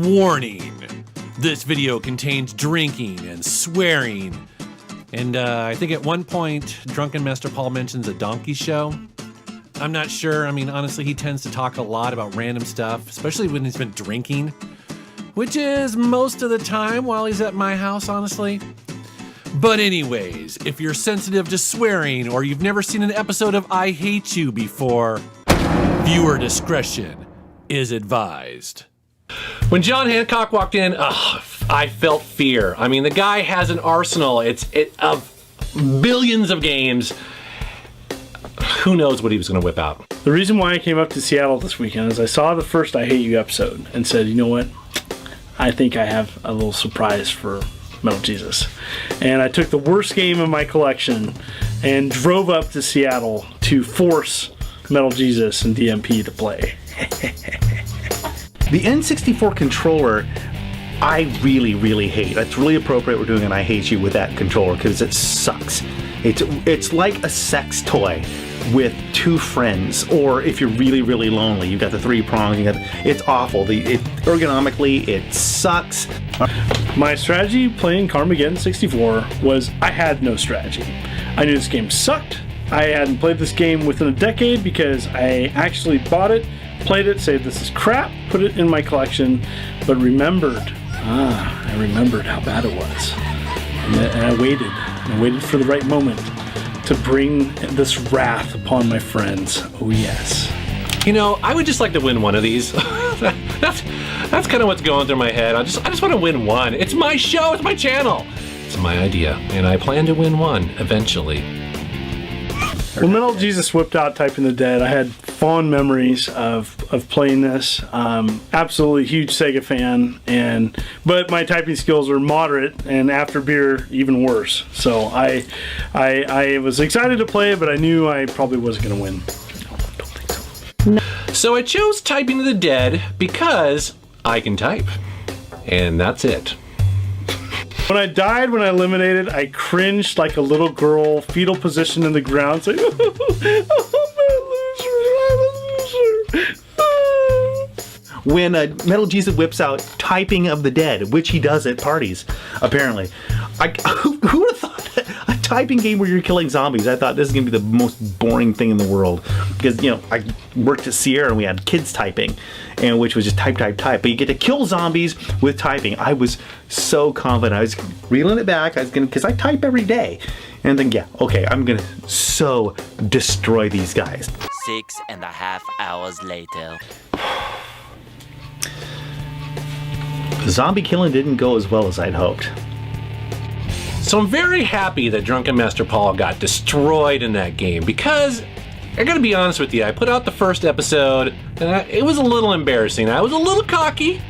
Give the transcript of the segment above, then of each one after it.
Warning! This video contains drinking and swearing. And I think at one point, Drunken Master Paul mentions a donkey show. I'm not sure. I mean, honestly, he tends to talk a lot about random stuff, especially when he's been drinking, which is most of the time while he's at my house, honestly. But anyways, if you're sensitive to swearing or you've never seen an episode of I Hate You before, viewer discretion is advised. When John Hancock walked in, I felt fear. I mean, the guy has an arsenal of billions of games. Who knows what he was going to whip out. The reason why I came up to Seattle this weekend is I saw the first I Hate You episode and said, you know what? I think I have a little surprise for Metal Jesus. And I took the worst game of my collection and drove up to Seattle to force Metal Jesus and DMP to play. The N64 controller, I really hate. It's really appropriate we're doing an I Hate You with that controller because it sucks. It's like a sex toy with two friends, or if you're really lonely, you've got the three prongs. It's awful. Ergonomically, it sucks. My strategy playing Carmageddon 64 was I had no strategy. I knew this game sucked. I hadn't played this game within a decade because I actually bought it, played it, said this is crap, put it in my collection, but I remembered how bad it was. And I waited for the right moment to bring this wrath upon my friends. Oh yes. You know, I would just like to win one of these. That's kind of what's going through my head. I just want to win one. It's my show, it's my channel. It's my idea, and I plan to win one eventually. When Metal Jesus whipped out Typing the Dead, I had fond memories of playing this. Absolutely huge Sega fan, but my typing skills were moderate, and after beer, even worse. So I was excited to play it, but I knew I probably wasn't going to win. So I chose Typing to the Dead because I can type, and that's it. When I died, when I eliminated, I cringed like a little girl, fetal position in the ground, saying, I'm a loser. When Metal Jesus whips out Typing of the Dead, which he does at parties, apparently. Who would have thought a typing game where you're killing zombies? I thought this is going to be the most boring thing in the world. Because, you know, I worked at Sierra and we had kids typing, and which was just type. But you get to kill zombies with typing. I was so confident. I was reeling it back. Because I type every day. And then, yeah, okay, I'm going to so destroy these guys. 6.5 hours later. The zombie killing didn't go as well as I'd hoped. So I'm very happy that Drunken Master Paul got destroyed in that game because, I gotta be honest with you, I put out the first episode and it was a little embarrassing. I was a little cocky,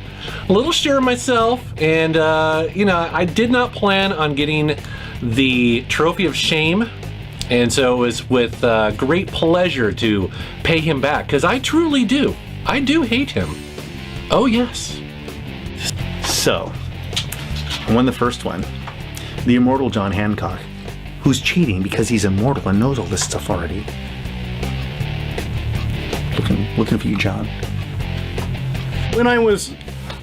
a little sure of myself, and I did not plan on getting the Trophy of Shame, and so it was with great pleasure to pay him back because I truly do. I do hate him. Oh yes. So, I won the first one. The immortal John Hancock, who's cheating because he's immortal and knows all this stuff already. Looking for you, John. When I was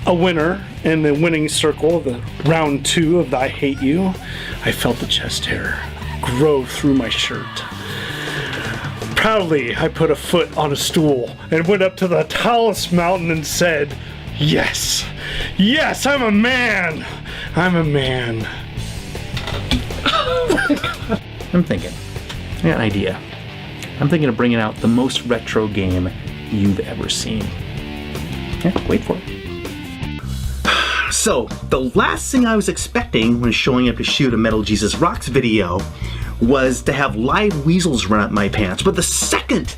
a winner in the winning circle of the round 2 of the I Hate You, I felt the chest hair grow through my shirt. Proudly, I put a foot on a stool and went up to the tallest mountain and said, yes, I'm a man. I'm a man. I'm thinking. I got an idea. I'm thinking of bringing out the most retro game you've ever seen. Yeah, wait for it. So, the last thing I was expecting when showing up to shoot a Metal Jesus Rocks video was to have live weasels run up my pants. But the second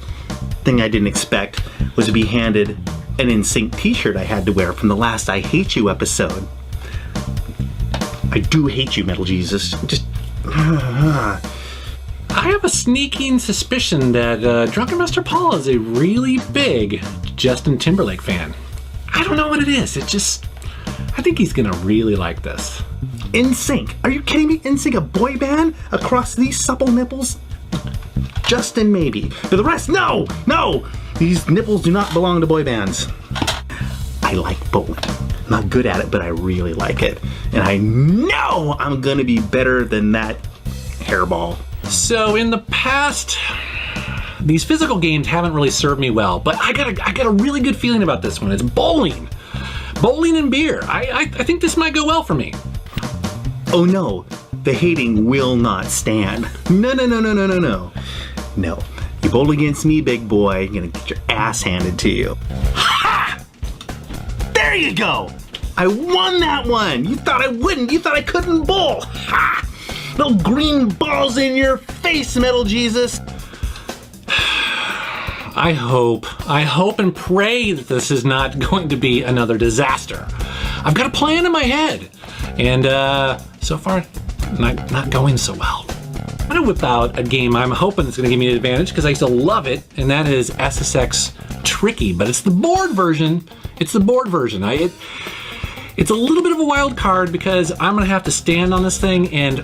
thing I didn't expect was to be handed an NSYNC t-shirt I had to wear from the last I Hate You episode. I do hate you, Metal Jesus. Just... I have a sneaking suspicion that Drunken Master Paul is a really big Justin Timberlake fan. I don't know what it is. I think he's gonna really like this. NSYNC? Are you kidding me? NSYNC, a boy band across these supple nipples? Justin, maybe. But the rest, no! These nipples do not belong to boy bands. I like both. I'm not good at it, but I really like it. And I know I'm gonna be better than that hairball. So in the past, these physical games haven't really served me well, but I got a really good feeling about this one. It's bowling. Bowling and beer. I think this might go well for me. Oh no, the hating will not stand. No. No, you bowl against me, big boy, you're gonna get your ass handed to you. Ha! There you go! I won that one! You thought I wouldn't, you thought I couldn't bowl! Ha! Little green balls in your face, Metal Jesus! I hope and pray that this is not going to be another disaster. I've got a plan in my head, and so far, not going so well. I'm gonna whip out a game I'm hoping is gonna give me an advantage because I used to love it, and that is SSX Tricky, but it's the board version. It's the board version. It's a little bit of a wild card because I'm gonna have to stand on this thing, and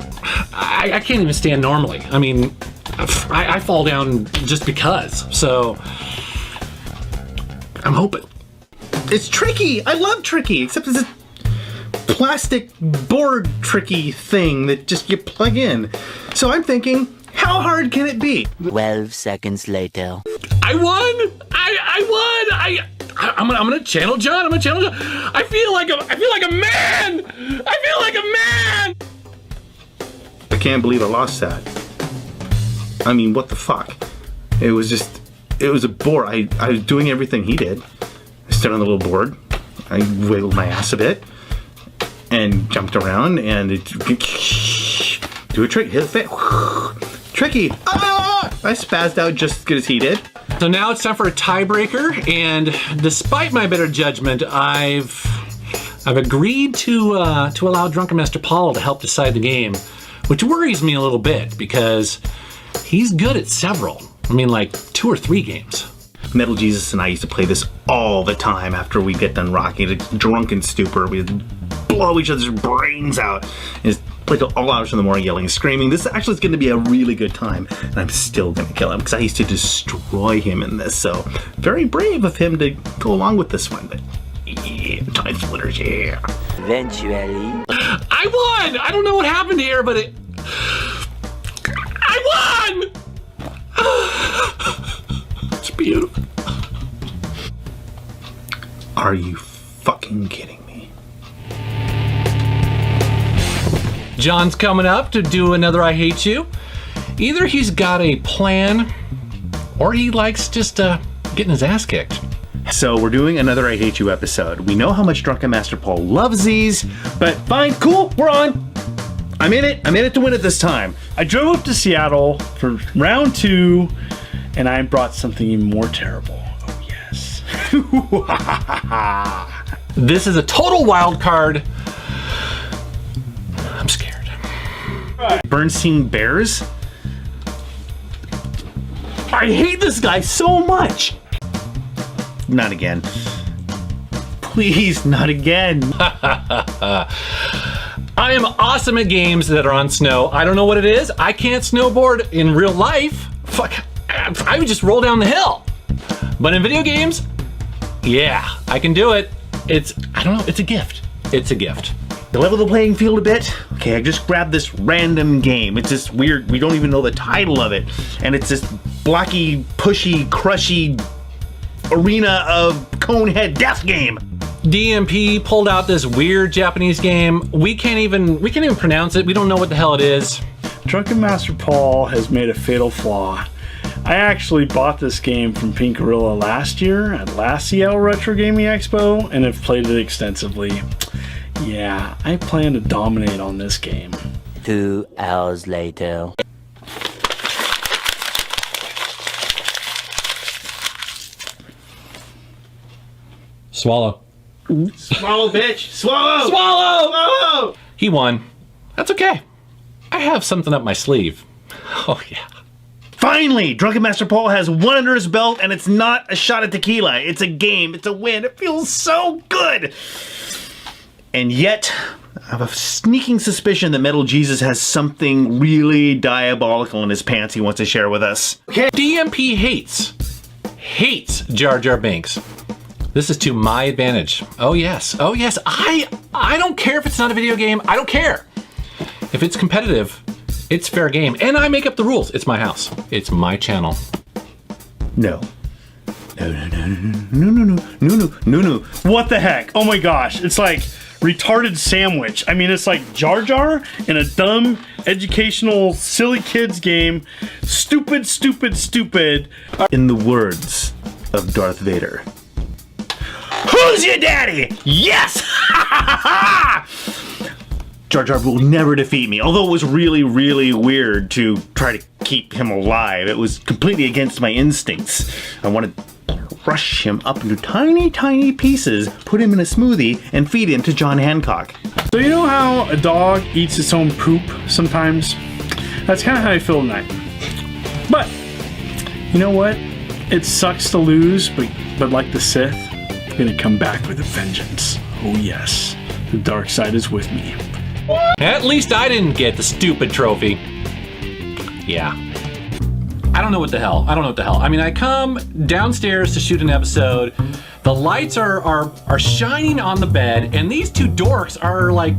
I can't even stand normally. I mean, I fall down just because. So I'm hoping. It's tricky. I love tricky, except it's a plastic board tricky thing that just you plug in. So I'm thinking, how hard can it be? 12 seconds later. I won! I won! I'm gonna channel John. I'm gonna channel John. I feel like a man. I feel like a man. I can't believe I lost that. I mean, what the fuck? It was a board. I was doing everything he did. I stood on the little board. I wiggled my ass a bit and jumped around and do a trick. Hit the face. Tricky. Ah! I spazzed out just as good as he did. So now it's time for a tiebreaker, and despite my better judgment, I've agreed to allow Drunken Master Paul to help decide the game, which worries me a little bit because he's good at several. I mean, like 2 or 3 games. Metal Jesus and I used to play this all the time after we get done rocking. It's a drunken stupor. We'd blow each other's brains out. And play till all hours in the morning yelling and screaming. This actually is going to be a really good time, and I'm still going to kill him because I used to destroy him in this. So very brave of him to go along with this one. But yeah, time splitters, yeah. Eventually. I won! I don't know what happened here, but I won! It's beautiful. Are you fucking kidding me? John's coming up to do another I Hate You. Either he's got a plan, or he likes just getting his ass kicked. So we're doing another I Hate You episode. We know how much Drunken Master Paul loves these, but fine, cool, we're on. I'm in it to win it this time. I drove up to Seattle for round 2, and I brought something even more terrible. Oh, yes. This is a total wild card. I'm scared. Bernstein Bears? I hate this guy so much. Not again. Please, not again. I am awesome at games that are on snow. I don't know what it is. I can't snowboard in real life. Fuck, I would just roll down the hill. But in video games, yeah, I can do it. I don't know, it's a gift. It's a gift. To level the playing field a bit, okay, I just grabbed this random game. It's this weird, we don't even know the title of it. And it's this blocky, pushy, crushy arena of conehead death game. DMP pulled out this weird Japanese game. We can't even pronounce it. We don't know what the hell it is. Drunken Master Paul has made a fatal flaw. I actually bought this game from Pink Gorilla last year at last Seattle Retro Gaming Expo and have played it extensively. Yeah, I plan to dominate on this game. 2 hours later. Swallow. Swallow, bitch! Swallow! Swallow! Swallow! He won. That's okay. I have something up my sleeve. Oh, yeah. Finally, Drunken Master Paul has one under his belt, and it's not a shot at tequila. It's a game. It's a win. It feels so good. And yet, I have a sneaking suspicion that Metal Jesus has something really diabolical in his pants he wants to share with us. Okay. DMP hates Jar Jar Binks. This is to my advantage. Oh yes, oh yes. I don't care if it's not a video game. I don't care. If it's competitive, it's fair game. And I make up the rules. It's my house. It's my channel. No. No. What the heck? Oh my gosh. It's like retarded sandwich. I mean, it's like Jar Jar in a dumb, educational, silly kids game. Stupid. In the words of Darth Vader. Who's your daddy? Yes! Jar Jar will never defeat me. Although it was really, really weird to try to keep him alive. It was completely against my instincts. I wanted to crush him up into tiny, tiny pieces, put him in a smoothie, and feed him to John Hancock. So you know how a dog eats its own poop sometimes? That's kind of how I feel tonight. But, you know what? It sucks to lose, but like the Sith, I'm gonna come back with a vengeance. Oh yes, the dark side is with me. At least I didn't get the stupid trophy. Yeah. I don't know what the hell. I mean, I come downstairs to shoot an episode. The lights are shining on the bed, and these two dorks are like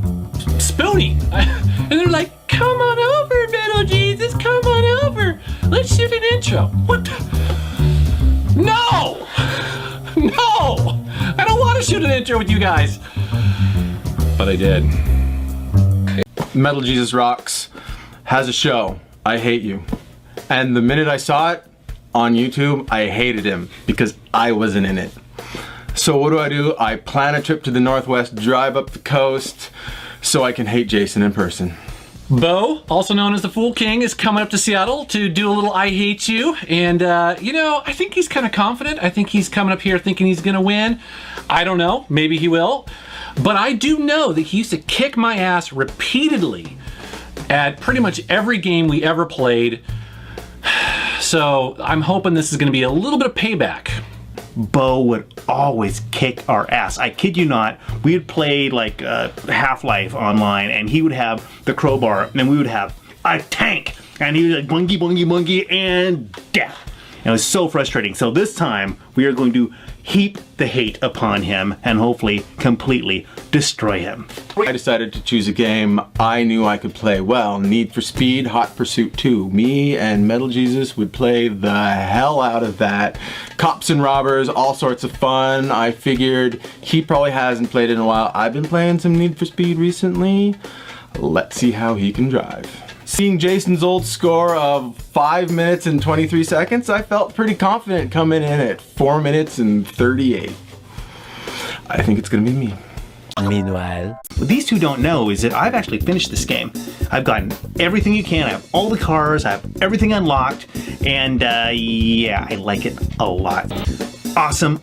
spooning. And they're like, come on over, Metal Jesus, come on over. Let's shoot an intro. What the? No! No! I don't want to shoot an intro with you guys. But I did. Metal Jesus Rocks has a show, I Hate You. And the minute I saw it on YouTube, I hated him because I wasn't in it. So what do? I plan a trip to the Northwest, drive up the coast, so I can hate Jason in person. Bo, also known as the Fool King, is coming up to Seattle to do a little I Hate You. And, you know, I think he's kind of confident. I think he's coming up here thinking he's going to win. I don't know. Maybe he will. But I do know that he used to kick my ass repeatedly at pretty much every game we ever played. So I'm hoping this is going to be a little bit of payback. Bo would always kick our ass. I kid you not. We would play like Half-Life online, and he would have the crowbar, and then we would have a tank, and he was like bungy, bungy, bungy, and death. And it was so frustrating. So this time we are going to heap the hate upon him and hopefully completely destroy him. I decided to choose a game I knew I could play well. Need for Speed, Hot Pursuit 2. Me and Metal Jesus would play the hell out of that. Cops and robbers, all sorts of fun. I figured he probably hasn't played it in a while. I've been playing some Need for Speed recently. Let's see how he can drive. Seeing Jason's old score of 5 minutes and 23 seconds, I felt pretty confident coming in at 4 minutes and 38. I think it's gonna be me. Meanwhile, What these two don't know is that I've actually finished this game. I've gotten everything you can. I have all the cars, I have everything unlocked, and yeah, I like it a lot. Awesome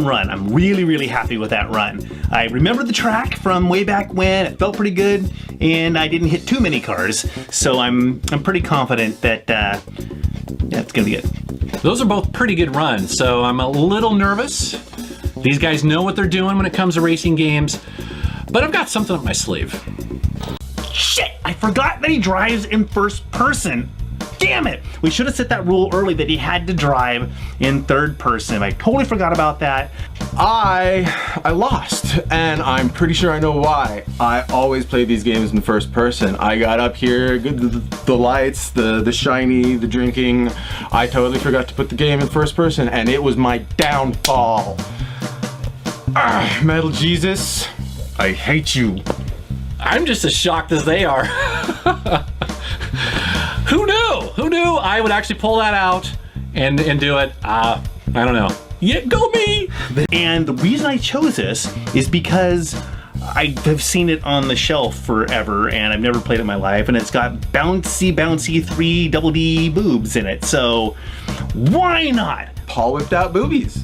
run. I'm really happy with that run. I remember the track from way back when. It felt pretty good, and I didn't hit too many cars, so I'm pretty confident that yeah, it's gonna be good. Those are both pretty good runs, so I'm a little nervous. These guys know what they're doing when it comes to racing games, but I've got something up my sleeve. Shit! I forgot that he drives in first person. Damn it! We should have set that rule early that he had to drive in third person. I totally forgot about that. I lost, and I'm pretty sure I know why. I always play these games in first person. I got up here, the lights, the shiny, the drinking. I totally forgot to put the game in first person, and it was my downfall. Metal Jesus, I hate you. I'm just as shocked as they are. Who knew? Who knew I would actually pull that out and do it? I don't know. Yeah, go me! And the reason I chose this is because I have seen it on the shelf forever and I've never played it in my life, and it's got bouncy 3 double D boobs in it, so why not? Paul whipped out boobies.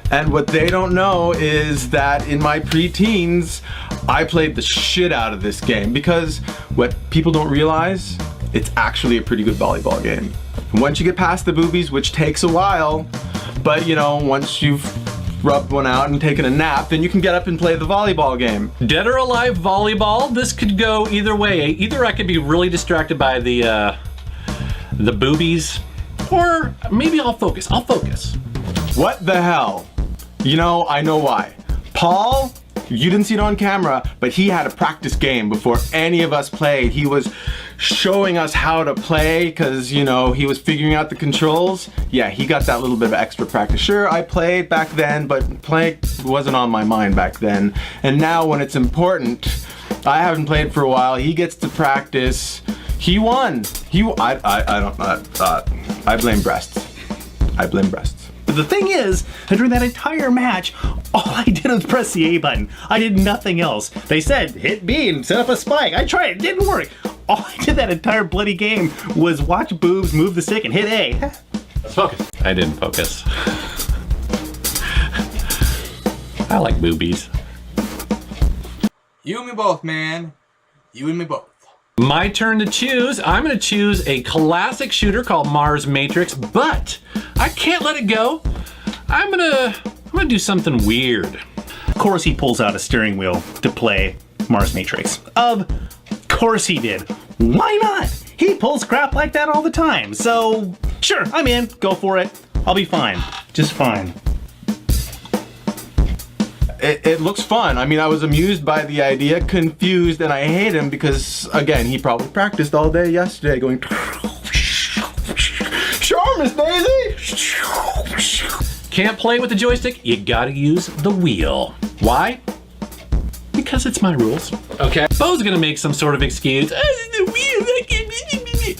And what they don't know is that in my pre-teens, I played the shit out of this game, because what people don't realize, it's actually a pretty good volleyball game. Once you get past the boobies, which takes a while, but you know, once you've rubbed one out and taken a nap, then you can get up and play the volleyball game. Dead or alive volleyball, this could go either way. Either I could be really distracted by the boobies, or maybe I'll focus. What the hell? You know, I know why. Paul, you didn't see it on camera, but he had a practice game before any of us played. He was showing us how to play because, you know, he was figuring out the controls. Yeah, he got that little bit of extra practice. Sure, I played back then, but playing wasn't on my mind back then. And now when it's important, I haven't played for a while. He gets to practice. He won. I blame breasts. I blame breasts. But the thing is, during that entire match, all I did was press the A button. I did nothing else. They said, hit B and set up a spike. I tried, it didn't work. All I did that entire bloody game was watch boobs, move the stick, and hit A. Let's focus. I didn't focus. I like boobies. You and me both, man. You and me both. My turn to choose. I'm gonna choose a classic shooter called Mars Matrix, but I can't let it go. I'm gonna do something weird. Of course he pulls out a steering wheel to play Mars Matrix. Of course he did. Why not? He pulls crap like that all the time. So, sure, I'm in. Go for it. I'll be fine. Just fine. It looks fun. I mean, I was amused by the idea, confused, and I hate him because, again, he probably practiced all day yesterday going, sure, Miss Daisy. Can't play with the joystick, you gotta use the wheel. Why? Because it's my rules. Okay. Bo's gonna make some sort of excuse.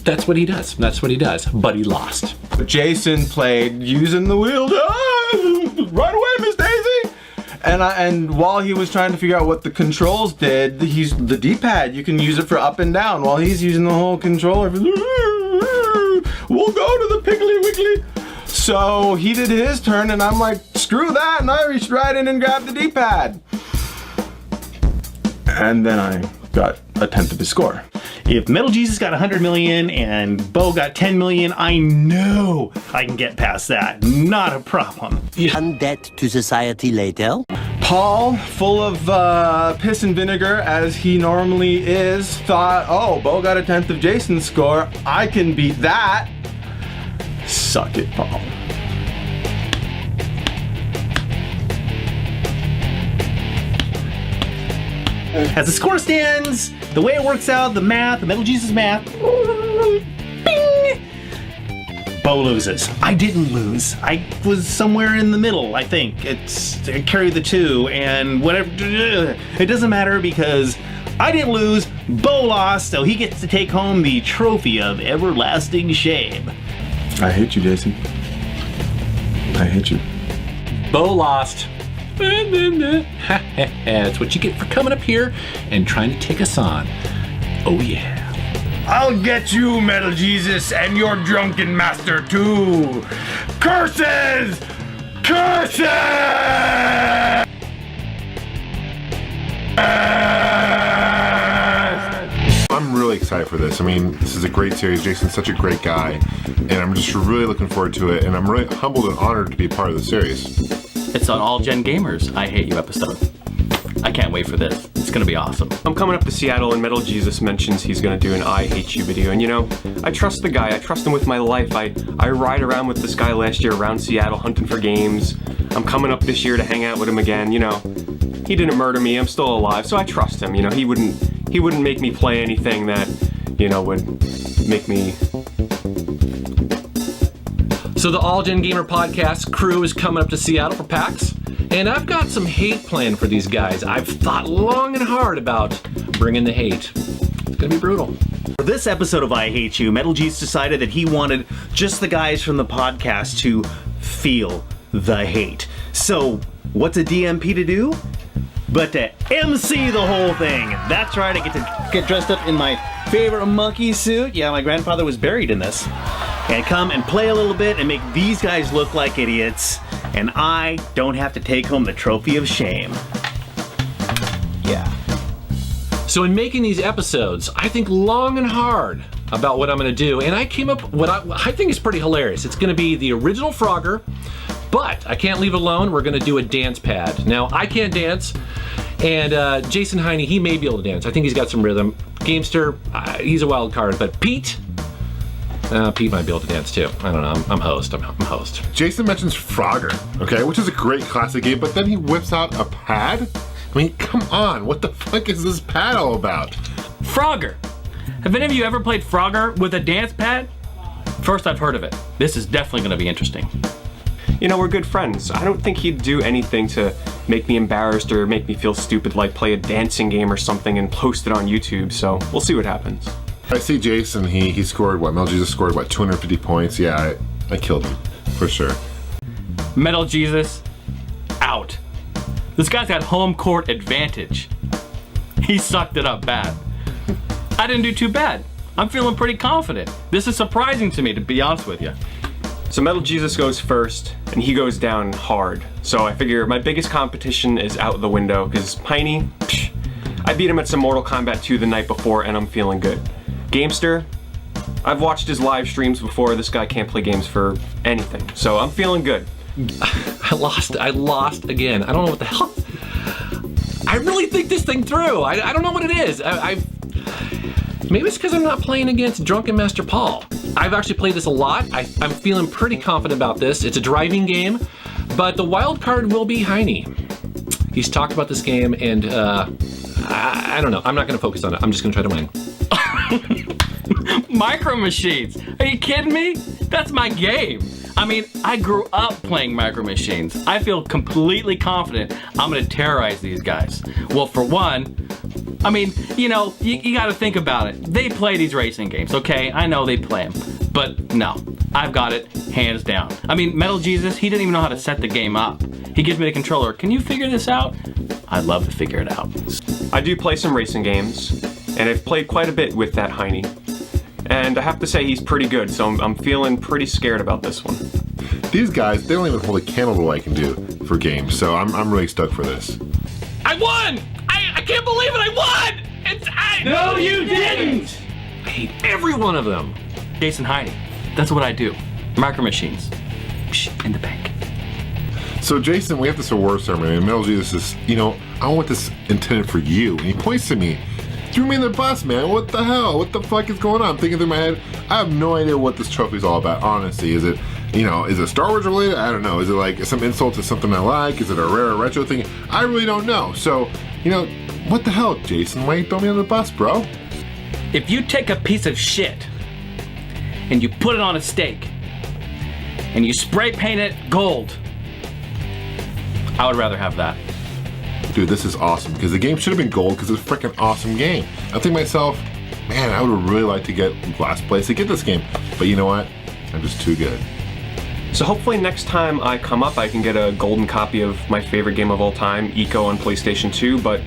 That's what he does. That's what he does. But he lost. But Jason played using the wheel. Right away, Miss Daisy. And while he was trying to figure out what the controls did, the D-pad, you can use it for up and down while he's using the whole controller. We'll go to the Piggly Wiggly. So he did his turn and I'm like, screw that, and I reached right in and grabbed the D-pad. And then I got a tenth of his score. If Metal Jesus got 100 million and Bo got 10 million, I know I can get past that. Not a problem. Undead to society later. Paul, full of piss and vinegar as he normally is, thought, oh, Bo got a tenth of Jason's score. I can beat that. Suck it, Paul. As the score stands, the way it works out, the math, the Metal Jesus math, bing! Bo loses. I didn't lose. I was somewhere in the middle, I think. I carried the two, and whatever. It doesn't matter because I didn't lose, Bo lost, so he gets to take home the trophy of everlasting shame. I hate you, Jason. I hate you. Bo lost. That's what you get for coming up here and trying to take us on. Oh yeah. I'll get you, Metal Jesus, and your drunken master too. Curses! Curses! I'm really excited for this. I mean, this is a great series. Jason's such a great guy, and I'm just really looking forward to it, and I'm really humbled and honored to be a part of the series. It's on All Gen Gamers I Hate You episode. I can't wait for this. It's gonna be awesome. I'm coming up to Seattle and Metal Jesus mentions he's gonna do an I Hate You video, and you know, I trust the guy. I trust him with my life. I ride around with this guy last year around Seattle hunting for games. I'm coming up this year to hang out with him again. You know, he didn't murder me. I'm still alive, so I trust him. You know, he wouldn't make me play anything that, you know, would make me. So the All Gen Gamer podcast crew is coming up to Seattle for PAX, and I've got some hate planned for these guys. I've thought long and hard about bringing the hate. It's gonna be brutal. For this episode of I Hate You, Metal Geese decided that he wanted just the guys from the podcast to feel the hate. So, what's a DMP to do? But to MC the whole thing. That's right, I get to get dressed up in my favorite monkey suit. Yeah, my grandfather was buried in this. And come and play a little bit and make these guys look like idiots. And I don't have to take home the trophy of shame. Yeah. So in making these episodes, I think long and hard about what I'm gonna do, and I came up with what I think is pretty hilarious. It's gonna be the original Frogger, but I can't leave it alone. We're gonna do a dance pad. Now, I can't dance, and Jason Heine, he may be able to dance. I think he's got some rhythm. Gamester, he's a wild card, but Pete, Pete might be able to dance too. I don't know. I'm host. I'm host. Jason mentions Frogger, okay, which is a great classic game, but then he whips out a pad? I mean, come on, what the fuck is this pad all about? Frogger. Have any of you ever played Frogger with a dance pad? First I've heard of it. This is definitely going to be interesting. You know, we're good friends. I don't think he'd do anything to make me embarrassed or make me feel stupid, like play a dancing game or something and post it on YouTube, so we'll see what happens. I see Jason, he scored what? Metal Jesus scored what, 250 points? Yeah, I killed him, for sure. Metal Jesus, out. This guy's got home court advantage. He sucked it up bad. I didn't do too bad. I'm feeling pretty confident. This is surprising to me, to be honest with you. So Metal Jesus goes first, and he goes down hard. So I figure my biggest competition is out the window, because Piney, I beat him at some Mortal Kombat 2 the night before, and I'm feeling good. Gamester, I've watched his live streams before. This guy can't play games for anything, so I'm feeling good. I lost again. I don't know what the hell. I really think this thing through. I don't know what it is. Maybe it's because I'm not playing against Drunken Master Paul. I've actually played this a lot. I'm feeling pretty confident about this. It's a driving game, but the wild card will be Heine. He's talked about this game, and I don't know. I'm not going to focus on it. I'm just going to try to win. Micro Machines. Are you kidding me? That's my game. I mean, I grew up playing Micro Machines. I feel completely confident I'm gonna terrorize these guys. Well, for one, I mean, you know, you gotta think about it. They play these racing games, okay? I know they play them, but no, I've got it hands down. I mean, Metal Jesus, he didn't even know how to set the game up. He gives me the controller. Can you figure this out? I'd love to figure it out. I do play some racing games, and I've played quite a bit with that Heine. And I have to say he's pretty good, so I'm feeling pretty scared about this one. These guys, they don't even hold a candle to what I can do for games, so I'm really stoked for this. I won! I can't believe it! I won! No, you didn't! I hate every one of them. Jason Heine. That's what I do. Micro Machines. Psh, in the bank. So Jason, we have this award ceremony, and Metal Jesus is, you know, I want this intended for you. And he points to me. Threw me in the bus, man. What the hell? What the fuck is going on? I'm thinking through my head. I have no idea what this trophy's all about, honestly. Is it, you know, is it Star Wars related? I don't know. Is it like some insult to something I like? Is it a rare retro thing? I really don't know. So, you know, what the hell, Jason? Why you throw me on the bus, bro? If you take a piece of shit and you put it on a steak and you spray paint it gold, I would rather have that. Dude, this is awesome, because the game should have been gold, because it's a freaking awesome game. I think to myself, man, I would really like to get last place to get this game. But you know what? I'm just too good. So hopefully next time I come up, I can get a golden copy of my favorite game of all time, Eco on PlayStation 2, but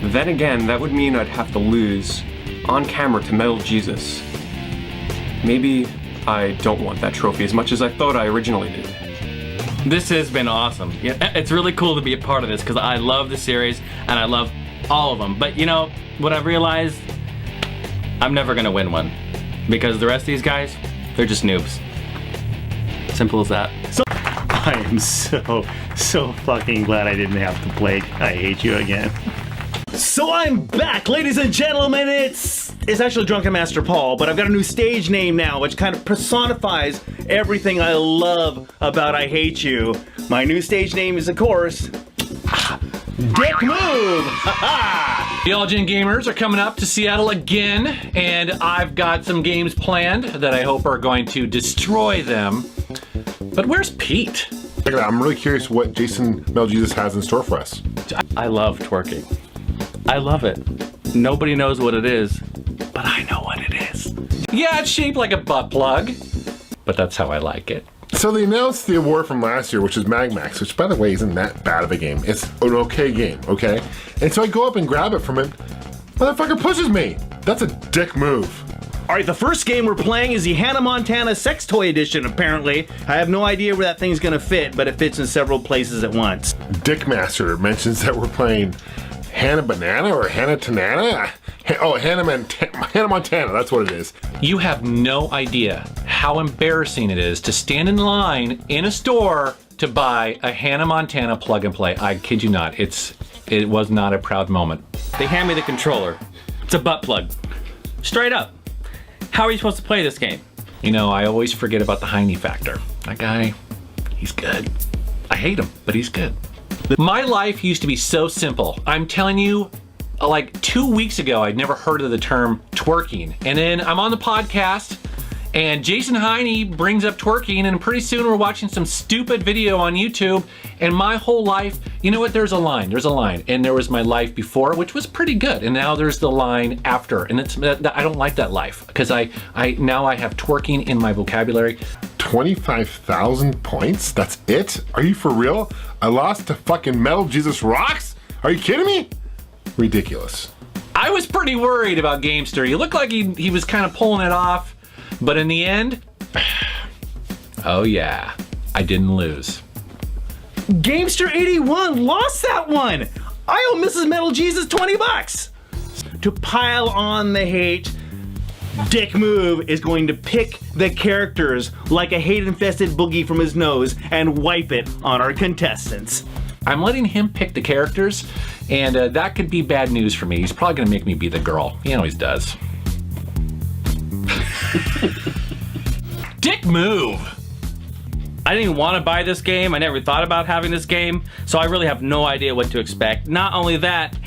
then again, that would mean I'd have to lose on camera to Metal Jesus. Maybe I don't want that trophy as much as I thought I originally did. This has been awesome. It's really cool to be a part of this because I love the series and I love all of them. But you know, what I've realized, I'm never gonna win one because the rest of these guys, they're just noobs. Simple as that. So I am so fucking glad I didn't have to play I Hate You again. So I'm back, ladies and gentlemen. It's actually Drunken Master Paul, but I've got a new stage name now, which kind of personifies everything I love about I Hate You. My new stage name is, of course, Dick Move. The All Gen Gamers are coming up to Seattle again, and I've got some games planned that I hope are going to destroy them. But where's Pete? Check it out. I'm really curious what Jason Metal Jesus has in store for us. I love twerking. I love it. Nobody knows what it is, but I know what it is. Yeah, it's shaped like a butt plug, but that's how I like it. So they announced the award from last year, which is Mag Max, which by the way isn't that bad of a game. It's an okay game, okay? And so I go up and grab it from him. Motherfucker pushes me. That's a dick move. All right, the first game we're playing is the Hannah Montana Sex Toy Edition, apparently. I have no idea where that thing's gonna fit, but it fits in several places at once. Dick Master mentions that we're playing Hannah Banana or Hannah Tanana? Oh, Hannah Montana, that's what it is. You have no idea how embarrassing it is to stand in line in a store to buy a Hannah Montana plug and play. I kid you not, it was not a proud moment. They hand me the controller. It's a butt plug. Straight up. How are you supposed to play this game? You know, I always forget about the Heine factor. That guy, he's good. I hate him, but he's good. My life used to be so simple. I'm telling you, like 2 weeks ago, I'd never heard of the term twerking. And then I'm on the podcast and Jason Heine brings up twerking, and pretty soon we're watching some stupid video on YouTube, and my whole life, you know what, there's a line, and there was my life before, which was pretty good, and now there's the line after, and I don't like that life, because I now have twerking in my vocabulary. 25,000 points? That's it? Are you for real? I lost to fucking Metal Jesus Rocks? Are you kidding me? Ridiculous. I was pretty worried about Gamester. He looked like he was kind of pulling it off, but in the end, oh yeah, I didn't lose. Gamester 81 lost that one. I owe Mrs. Metal Jesus $20. To pile on the hate, Dick Move is going to pick the characters like a hate-infested boogie from his nose and wipe it on our contestants. I'm letting him pick the characters, and that could be bad news for me. He's probably gonna make me be the girl. He always does. Dick Move. I didn't even want to buy this game. I never thought about having this game, so I really have no idea what to expect. Not only that,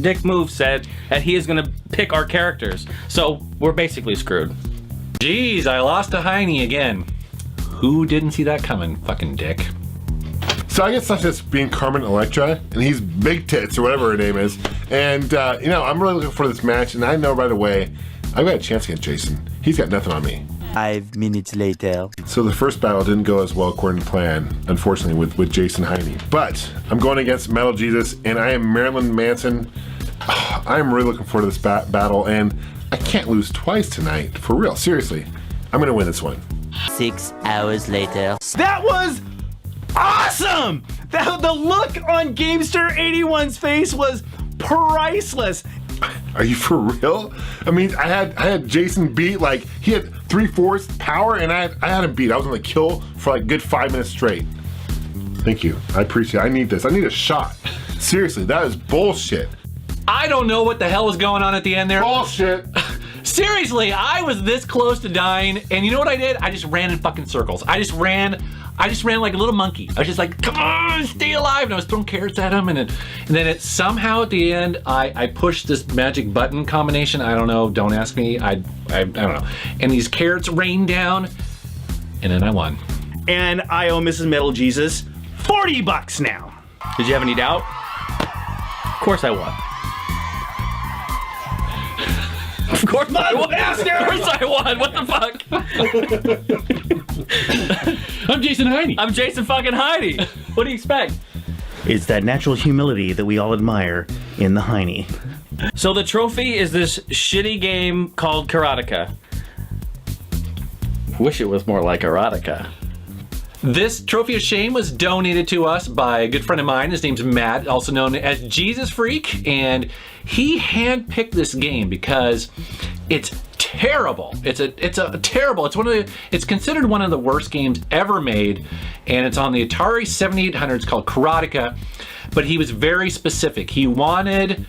Dick Move said that he is going to pick our characters, so we're basically screwed. Jeez, I lost to Heine again. Who didn't see that coming? Fucking Dick. So I get such as being Carmen Electra, and he's Big Tits, or whatever her name is. And, you know, I'm really looking for this match, and I know right away I've got a chance against Jason. He's got nothing on me. 5 minutes later. So the first battle didn't go as well according to plan, unfortunately, with Jason Heine. But I'm going against Metal Jesus, and I am Marilyn Manson. I'm really looking forward to this battle, and I can't lose twice tonight. For real, seriously. I'm going to win this one. 6 hours later. That was awesome! The look on Gamester 81's face was priceless. Are you for real? I mean, I had Jason beat, like, he had 3/4 power, and I had him beat. I was on the kill for like good 5 minutes straight. Thank you. I appreciate it. I need this. I need a shot. Seriously, that is bullshit. I don't know what the hell was going on at the end there. Bullshit. Seriously, I was this close to dying, and you know what I did? I just ran in fucking circles. I just ran like a little monkey. I was just like, come on, stay alive. And I was throwing carrots at him, and then it somehow at the end, I pushed this magic button combination. I don't know, don't ask me. I don't know. And these carrots rained down, and then I won. And I owe Mrs. Metal Jesus $40 now. Did you have any doubt? Of course I won. Of course I won. Of course I won. What the fuck? I'm Jason Heine. I'm Jason fucking Heine. What do you expect? It's that natural humility that we all admire in the Heine. So the trophy is this shitty game called Karateka. Wish it was more like erotica. This Trophy of Shame was donated to us by a good friend of mine. His name's Matt, also known as Jesus Freak, and he handpicked this game because it's terrible. It's considered one of the worst games ever made, and it's on the Atari 7800. It's called Karateka, but he was very specific. He wanted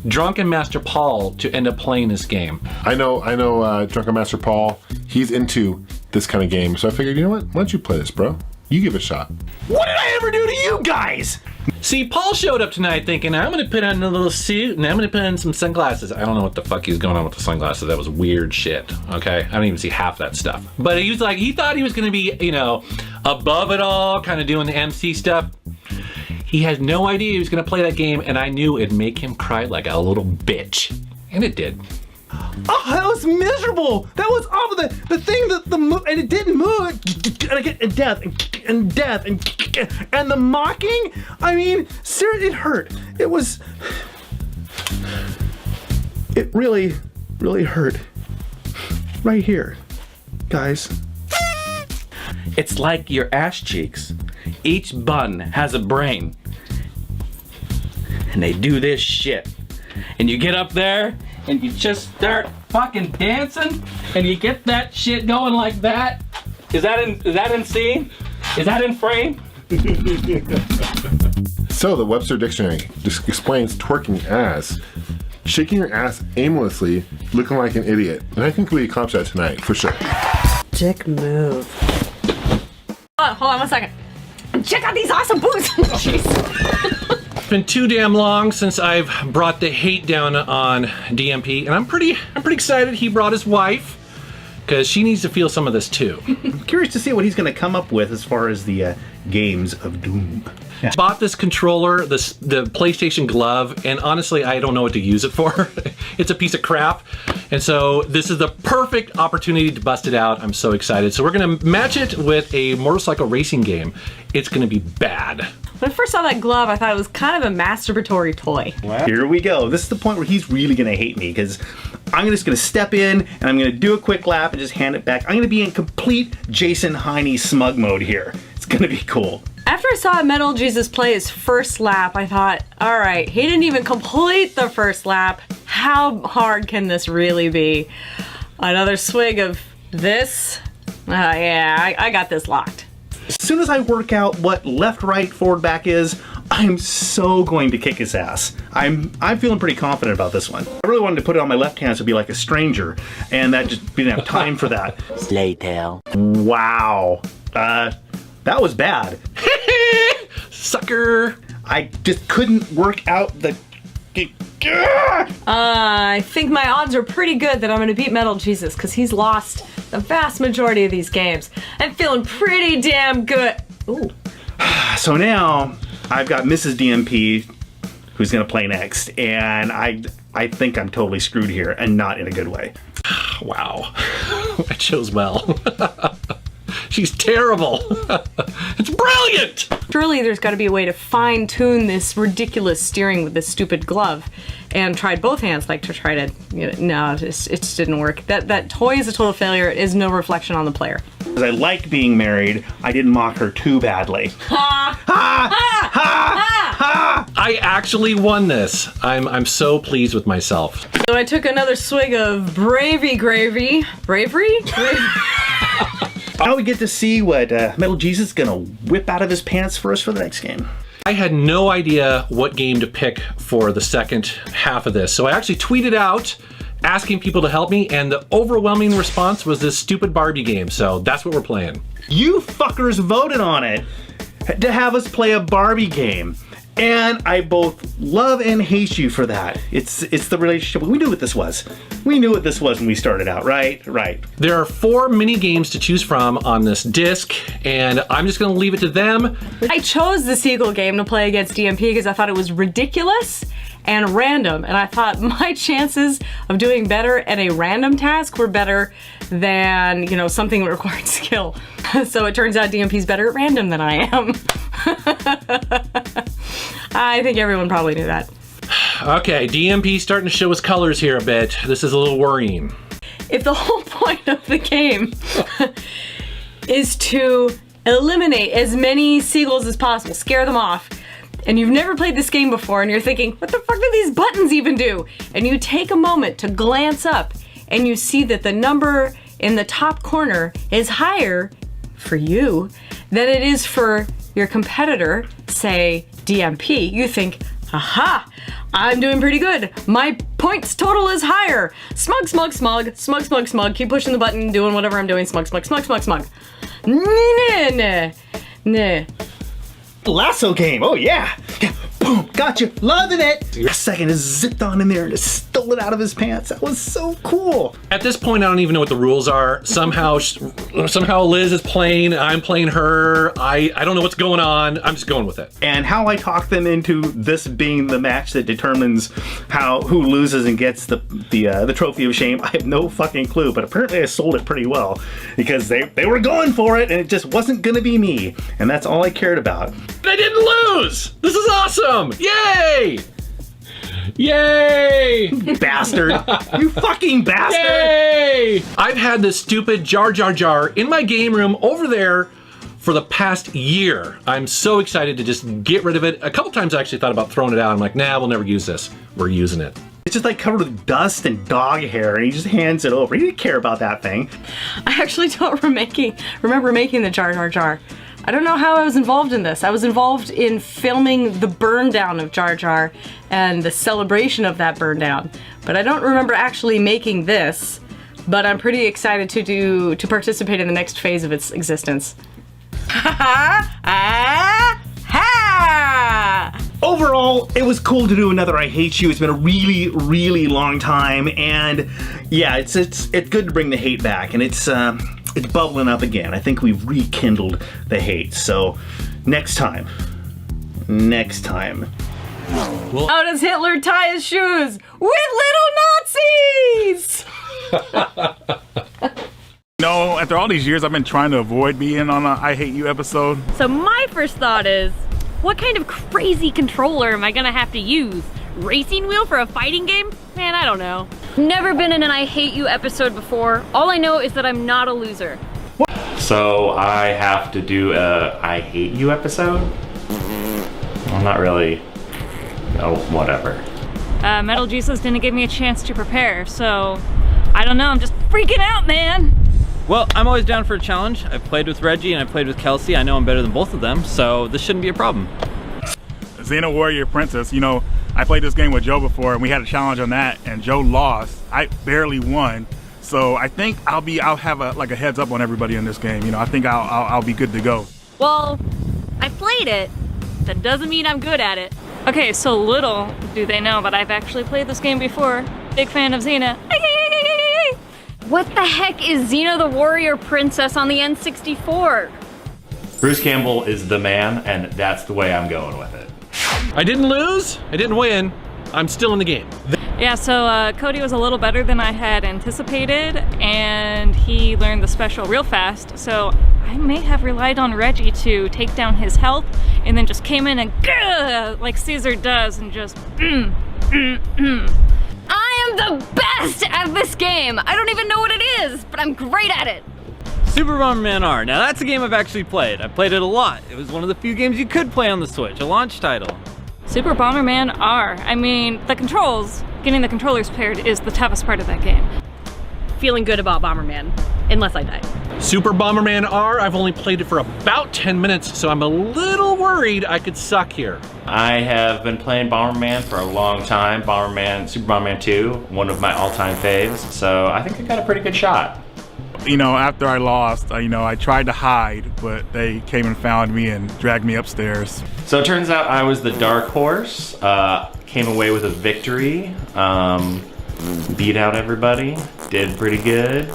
Drunken Master Paul to end up playing this game. I know Drunken Master Paul, he's into this kind of game, so I figured, you know what? Why don't you play this, bro? You give it a shot. What did I ever do to you guys? See, Paul showed up tonight thinking, I'm gonna put on a little suit and I'm gonna put on some sunglasses. I don't know what the fuck he's going on with the sunglasses. That was weird shit, okay? I don't even see half that stuff. But he was like, he thought he was gonna be, you know, above it all, kind of doing the MC stuff. He had no idea he was gonna play that game, and I knew it'd make him cry like a little bitch. And it did. Oh, that was miserable. That was awful. The thing that and it didn't move. And I get death and the mocking. I mean, seriously, it hurt. It really, really hurt. Right here, guys. It's like your ass cheeks. Each bun has a brain. And they do this shit. And you get up there and you just start fucking dancing and you get that shit going like that. Is that in scene? Is that in frame? So the Webster Dictionary just explains twerking as shaking your ass aimlessly, looking like an idiot. And I think we accomplish that tonight, for sure. Dick move. Hold on 1 second. Check out these awesome boots. Jeez. It's been too damn long since I've brought the hate down on DMP, and I'm pretty excited he brought his wife, because she needs to feel some of this too. I'm curious to see what he's going to come up with as far as the games of doom. Yeah. Bought this controller, the PlayStation Glove, and honestly, I don't know what to use it for. It's a piece of crap. And so this is the perfect opportunity to bust it out. I'm so excited. So we're gonna match it with a motorcycle racing game. It's gonna be bad. When I first saw that glove, I thought it was kind of a masturbatory toy. Here we go. This is the point where he's really going to hate me, because I'm just going to step in and I'm going to do a quick lap and just hand it back. I'm going to be in complete Jason Heine smug mode here. It's going to be cool. After I saw Metal Jesus play his first lap, I thought, all right, he didn't even complete the first lap. How hard can this really be? Another swig of this? Yeah, I got this locked. As soon as I work out what left, right, forward, back is, I'm so going to kick his ass. I'm feeling pretty confident about this one. I really wanted to put it on my left hand so it'd be like a stranger, and that just we didn't have time for that. Later. Wow. That was bad. Sucker. I just couldn't work out the... I think my odds are pretty good that I'm gonna beat Metal Jesus, because he's lost the vast majority of these games. I'm feeling pretty damn good. Ooh. So now I've got Mrs. DMP who's gonna play next, and I think I'm totally screwed here, and not in a good way. Wow. I chose well. She's terrible. It's brilliant. Surely there's got to be a way to fine-tune this ridiculous steering with this stupid glove. And tried both hands, like to try to, no, it just didn't work. That toy is a total failure. It is no reflection on the player. Because I like being married, I didn't mock her too badly. Ha! Ha! Ha! Ha! Ha! I actually won this. I'm so pleased with myself. So I took another swig of Bravery? Now we get to see what Metal Jesus is gonna whip out of his pants for us for the next game. I had no idea what game to pick for the second half of this, so I actually tweeted out asking people to help me, and the overwhelming response was this stupid Barbie game, so that's what we're playing. You fuckers voted on it to have us play a Barbie game. And I both love and hate you for that. It's the relationship. We knew what this was. We knew what this was when we started out, right? Right. There are 4 mini games to choose from on this disc, and I'm just gonna leave it to them. I chose the Seagull game to play against DMP because I thought it was ridiculous and random, and I thought my chances of doing better at a random task were better than, something that required skill. So it turns out DMP's better at random than I am. I think everyone probably knew that. Okay, DMP's starting to show his colors here a bit. This is a little worrying. If the whole point of the game is to eliminate as many seagulls as possible, scare them off, and you've never played this game before and you're thinking, what the fuck do these buttons even do? And you take a moment to glance up and you see that the number in the top corner is higher for you than it is for your competitor, say DMP, you think, aha, I'm doing pretty good. My points total is higher. Smug, smug, smug, smug, smug, smug. Keep pushing the button, doing whatever I'm doing. Smug, smug, smug, smug, smug. Nah, nah, nah. Lasso game, oh yeah. Boom, gotcha, loving it. A second is zipped on in there and just stole it out of his pants. That was so cool. At this point, I don't even know what the rules are. Somehow Liz is playing, I'm playing her. I don't know what's going on. I'm just going with it. And how I talk them into this being the match that determines who loses and gets the trophy of shame, I have no fucking clue. But apparently I sold it pretty well because they were going for it and it just wasn't gonna be me. And that's all I cared about. I didn't lose! This is awesome! Yay! Yay! Bastard! You fucking bastard! Yay! I've had this stupid Jar Jar Jar in my game room over there for the past year. I'm so excited to just get rid of it. A couple times I actually thought about throwing it out. I'm like, nah, we'll never use this. We're using it. It's just like covered with dust and dog hair, and he just hands it over. He didn't care about that thing. I actually don't remember making the Jar Jar Jar. I don't know how I was involved in this. I was involved in filming the burn down of Jar Jar and the celebration of that burn down. But I don't remember actually making this. But I'm pretty excited to participate in the next phase of its existence. Overall, it was cool to do another I Hate You. It's been a really, really long time, and yeah, it's good to bring the hate back, and it's bubbling up again. I think we've rekindled the hate. So next time. How does Hitler tie his shoes? With little Nazis! No, after all these years, I've been trying to avoid being on an I Hate You episode. So my first thought is, what kind of crazy controller am I gonna have to use? Racing wheel for a fighting game? Man, I don't know. Never been in an I Hate You episode before. All I know is that I'm not a loser. So I have to do a I Hate You episode? Well, not really. Oh, whatever. Metal Jesus didn't give me a chance to prepare, so I don't know, I'm just freaking out, man. Well, I'm always down for a challenge. I've played with Reggie and I've played with Kelsey. I know I'm better than both of them, so this shouldn't be a problem. Xena Warrior Princess, you know, I played this game with Joe before and we had a challenge on that and Joe lost. I barely won. So I think I'll have a heads up on everybody in this game. You know, I think I'll be good to go. Well, I played it. That doesn't mean I'm good at it. Okay, so little do they know, but I've actually played this game before. Big fan of Xena. What the heck is Xena the Warrior Princess on the N64? Bruce Campbell is the man, and that's the way I'm going with it. I didn't lose, I didn't win, I'm still in the game. Yeah, so Cody was a little better than I had anticipated, and he learned the special real fast, so I may have relied on Reggie to take down his health, and then just came in and like Caesar does, and just I am the best at this game! I don't even know what it is, but I'm great at it! Super Bomberman R. Now that's a game I've actually played. I played it a lot. It was one of the few games you could play on the Switch, a launch title. Super Bomberman R. I mean, the controls, getting the controllers paired is the toughest part of that game. Feeling good about Bomberman, unless I die. Super Bomberman R, I've only played it for about 10 minutes, so I'm a little worried I could suck here. I have been playing Bomberman for a long time. Super Bomberman 2, one of my all-time faves, so I think I got a pretty good shot. You know, after I lost, I tried to hide, but they came and found me and dragged me upstairs. So it turns out I was the dark horse, came away with a victory, beat out everybody, did pretty good,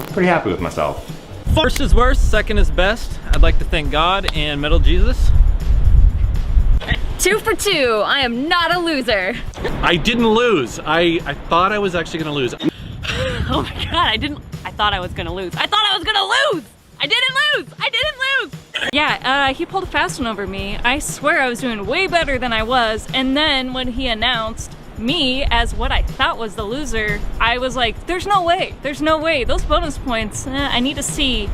pretty happy with myself. First is worst, second is best. I'd like to thank God and Metal Jesus. 2 for 2, I am not a loser. I didn't lose. I thought I was actually gonna lose. Oh my god, I thought I was gonna lose. I thought I was gonna lose! I didn't lose! Yeah, he pulled a fast one over me. I swear I was doing way better than I was, and then when he announced me as what I thought was the loser, I was like, there's no way, those bonus points, I need to see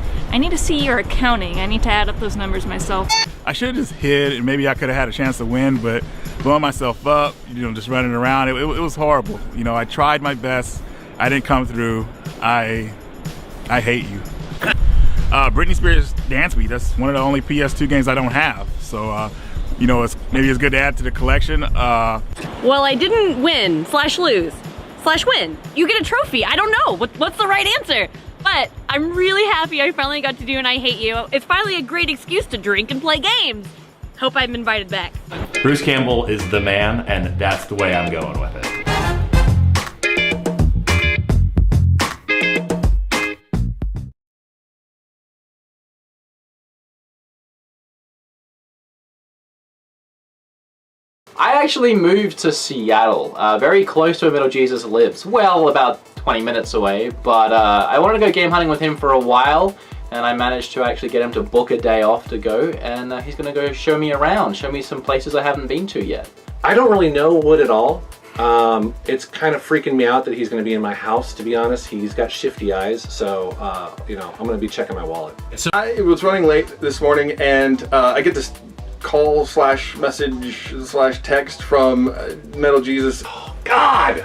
your accounting. I need to add up those numbers myself. I should have just hid and maybe I could have had a chance to win, but blowing myself up, just running around, it was horrible. I tried my best, I didn't come through, I hate you. Britney Spears Dance Beat, that's one of the only PS2 games I don't have, so maybe it's good to add to the collection. Well, I didn't win, /lose, /win. You get a trophy. I don't know. What's the right answer? But I'm really happy I finally got to do an I Hate You. It's finally a great excuse to drink and play games. Hope I'm invited back. Bruce Campbell is the man, and that's the way I'm going with it. I actually moved to Seattle, very close to where Metal Jesus lives. Well, about 20 minutes away, but I wanted to go game hunting with him for a while, and I managed to actually get him to book a day off to go, and he's gonna go show me around, show me some places I haven't been to yet. I don't really know Wood at all. It's kind of freaking me out that he's gonna be in my house, to be honest. He's got shifty eyes, so, I'm gonna be checking my wallet. I was running late this morning, and I get this call / message / text from Metal Jesus. Oh, God!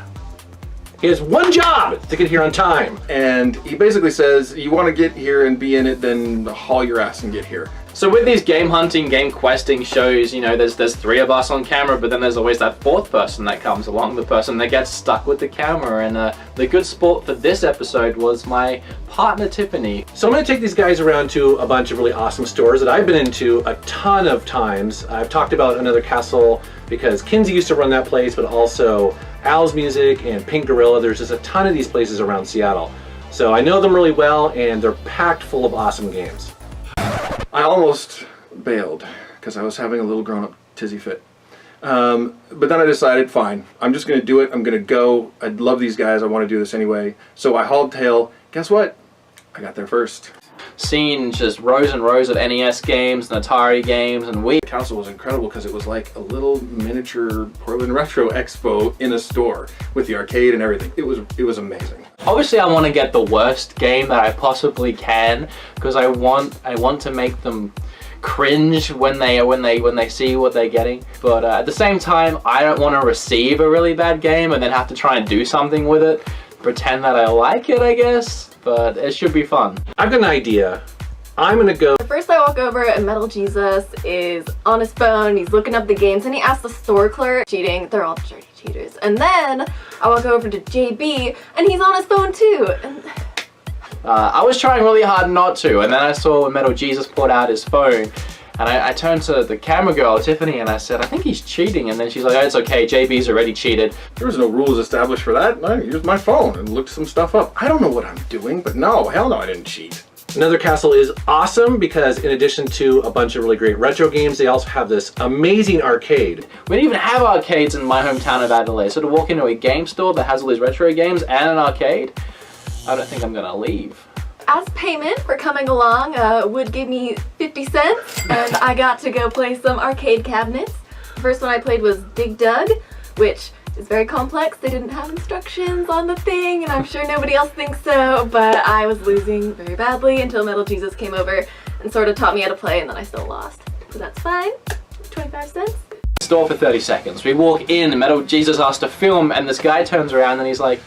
He has one job to get here on time. And he basically says, you want to get here and be in it, then haul your ass and get here. So with these game hunting, game questing shows, you know, there's 3 of us on camera, but then there's always that 4th person that comes along, the person that gets stuck with the camera. And the good sport for this episode was my partner Tiffany. So I'm going to take these guys around to a bunch of really awesome stores that I've been into a ton of times. I've talked about Another Castle because Kinsey used to run that place, but also Al's Music and Pink Gorilla. There's just a ton of these places around Seattle. So I know them really well, and they're packed full of awesome games. I almost bailed because I was having a little grown-up tizzy fit. But then I decided, fine, I'm just going to do it. I'm going to go. I love these guys. I want to do this anyway. So I hauled tail. Guess what? I got there first. Seen just rows and rows of NES games and Atari games and Wii. The council was incredible because it was like a little miniature Portland Retro Expo in a store with the arcade and everything. It was amazing. Obviously, I want to get the worst game that I possibly can because I want to make them cringe when they see what they're getting. But at the same time, I don't want to receive a really bad game and then have to try and do something with it, pretend that I like it, I guess. But it should be fun. I've got an idea. I'm gonna go. First I walk over and Metal Jesus is on his phone, he's looking up the games, and he asks the store clerk, cheating, they're all dirty cheaters. And then I walk over to JB and he's on his phone too. And I was trying really hard not to, and then I saw when Metal Jesus pulled out his phone, and I turned to the camera girl, Tiffany, and I said, I think he's cheating. And then she's like, oh, it's okay, JB's already cheated. There was no rules established for that. I used my phone and looked some stuff up. I don't know what I'm doing, but no, hell no, I didn't cheat. Another Castle is awesome because in addition to a bunch of really great retro games, they also have this amazing arcade. We don't even have arcades in my hometown of Adelaide, so to walk into a game store that has all these retro games and an arcade, I don't think I'm gonna leave. as payment for coming along, Wood gave me 50 cents and I got to go play some arcade cabinets. The first one I played was Dig Dug, which is very complex. They didn't have instructions on the thing, and I'm sure nobody else thinks so, but I was losing very badly until Metal Jesus came over and sort of taught me how to play, and then I still lost. So that's fine. 25 cents. Store for 30 seconds. We walk in, Metal Jesus asks to film, and this guy turns around and he's like,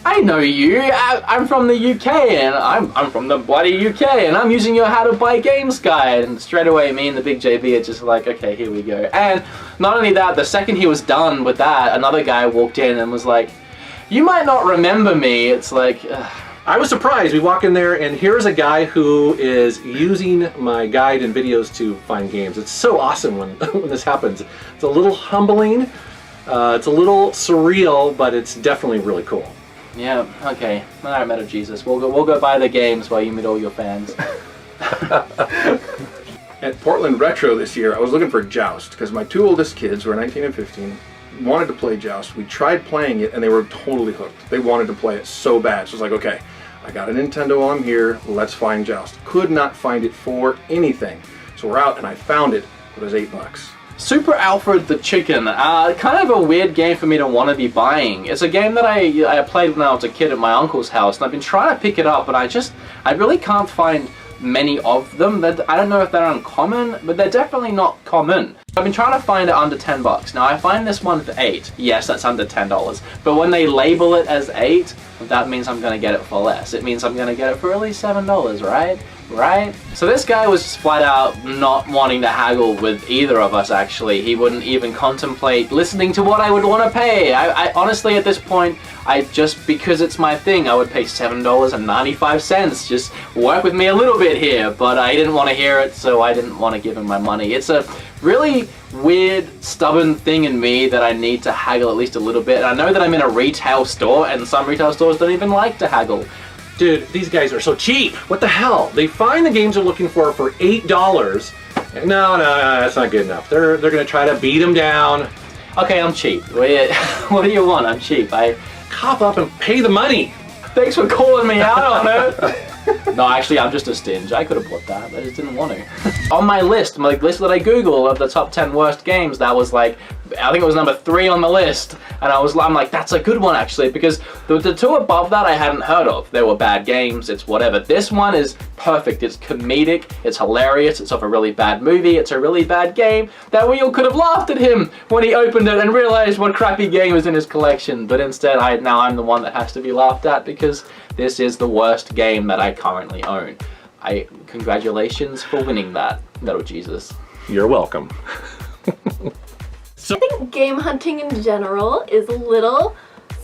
I know you, I'm from the UK, and I'm from the bloody UK, and I'm using your how to buy games guide. And straight away, me and the big JB are just like, okay, here we go. And not only that, the second he was done with that, another guy walked in and was like, you might not remember me. It's like, I was surprised. We walk in there and here's a guy who is using my guide and videos to find games. It's so awesome when, when this happens. It's a little humbling, it's a little surreal, but it's definitely really cool. Yeah, okay. Alright, Metal Jesus. We'll go buy the games while you meet all your fans. At Portland Retro this year, I was looking for Joust, because my two oldest kids, who are 19 and 15, wanted to play Joust. We tried playing it, and they were totally hooked. They wanted to play it so bad. So it's like, okay, I got a Nintendo while I'm here, let's find Joust. Could not find it for anything. So we're out, and I found it. It was $8. Super Alfred the Chicken, kind of a weird game for me to want to be buying. It's a game that I played when I was a kid at my uncle's house, and I've been trying to pick it up, but I really can't find many of them. I don't know if they're uncommon, but they're definitely not common. I've been trying to find it under $10. Now I find this one for $8. Yes, that's under $10. But when they label it as $8, that means I'm gonna get it for less. It means I'm gonna get it for at least $7, right? Right? So this guy was flat out not wanting to haggle with either of us, actually. He wouldn't even contemplate listening to what I would want to pay. I honestly, at this point, because it's my thing, I would pay $7.95. Just work with me a little bit here, but I didn't want to hear it, so I didn't want to give him my money. It's a really weird, stubborn thing in me that I need to haggle at least a little bit. And I know that I'm in a retail store, and some retail stores don't even like to haggle. Dude, these guys are so cheap. What the hell? They find the games they're looking for $8. No, that's not good enough. They're gonna try to beat them down. Okay, I'm cheap. What do you want? I'm cheap. I cop up and pay the money. Thanks for calling me out on it. No, actually, I'm just a stinge. I could have bought that, but I just didn't want to. On my list that I Googled of the top 10 worst games, that was like, I think it was number 3 on the list, and I'm like, that's a good one actually, because the two above that I hadn't heard of. They were bad games, it's whatever. This one is perfect, it's comedic, it's hilarious, it's of a really bad movie, it's a really bad game, that we all could have laughed at him when he opened it and realized what crappy game was in his collection, but instead now I'm the one that has to be laughed at because this is the worst game that I currently own. Congratulations for winning that, Metal Jesus. You're welcome. I think game hunting in general is a little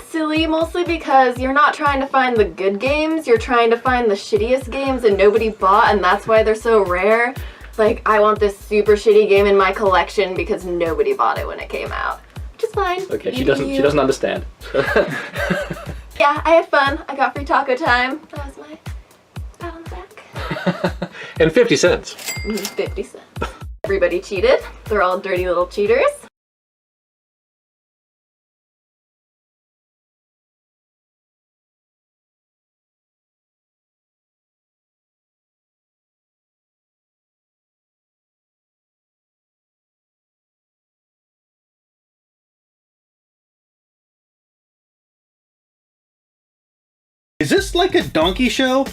silly, mostly because you're not trying to find the good games, you're trying to find the shittiest games that nobody bought, and that's why they're so rare. Like, I want this super shitty game in my collection because nobody bought it when it came out. Which is fine. Okay, she doesn't understand. Yeah, I had fun. I got free taco time. That was my pat on the back. And 50 cents. 50 cents. Everybody cheated. They're all dirty little cheaters. Is this like a donkey show?